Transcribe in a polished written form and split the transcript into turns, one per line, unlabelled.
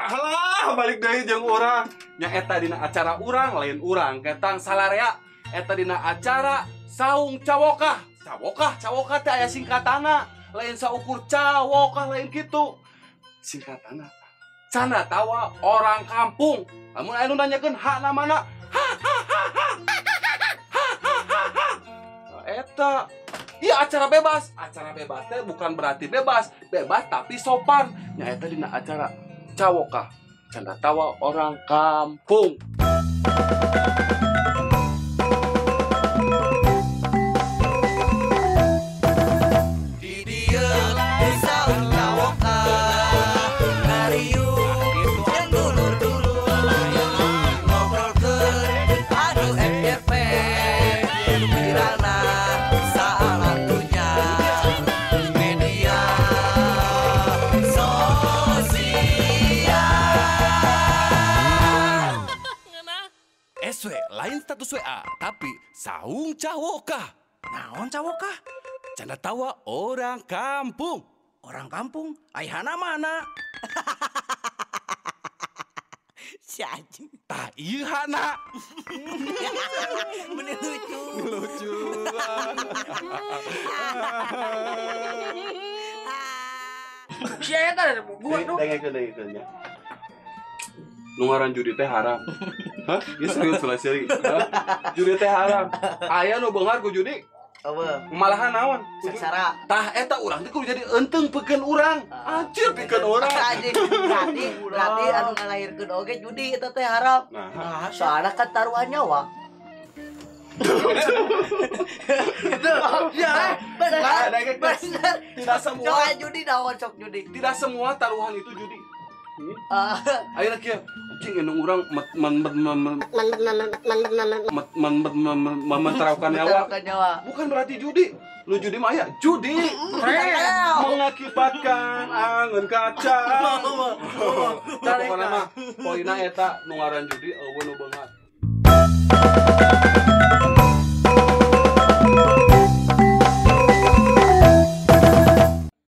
Alah, balik deui jeung urang. Nya eta dina acara urang lain urang ketang salarea. Eta dina acara saung cawokah. Cawokah teh aya singkatana. Lain saukur cawokah lain kitu. Singkatana canda tawa orang kampung. Lamun aya nu nanyakeun hakna mana? Eta iya acara bebas teh bukan berarti bebas tapi sopan. Nya eta dina acara cawokah canda tawa orang kampung.
Di dieu saung cawokah ngariung jeung dulur-dulur ngobrolkeun adu FYP viralna saatunya media sosial.
SW lain status WA tapi saung cawokah.
Naon cawokah?
Canda tawa orang kampung.
Orang kampung, aihana mana? Si anjing.
Tah ieu hana.
Bener lucu.
Lucu.
Si eta gua nu.
Dengekeun nya. Nu ngaran judi teh haram. Hah? Ieu serius ulah seri. Judi teh haram. Aya nu beungar ku judi.
Apa?
Malahan naon?
Seksara.
Tah eta urang teh kudu jadi enteng pikeun urang. Anjir pikeun urang.
Anjing. Berarti anu ngalahirkeun oge judi eta teh haram.
Nah,
Soalnya kan taruhan nyawa.
Ya,
Benar.
tidak semua
Coba judi naon sok judi.
tidak semua taruhan itu judi.
Ah,
Ayeuna kieu anjing anu urang menteraukan nyawa.
taruhan nyawa.
Bukan berarti judi. Lu judi mah aya judi. Mengakibatkan angin kaca. Pokona mah poina eta nu ngaran judi eueuh nu beungar.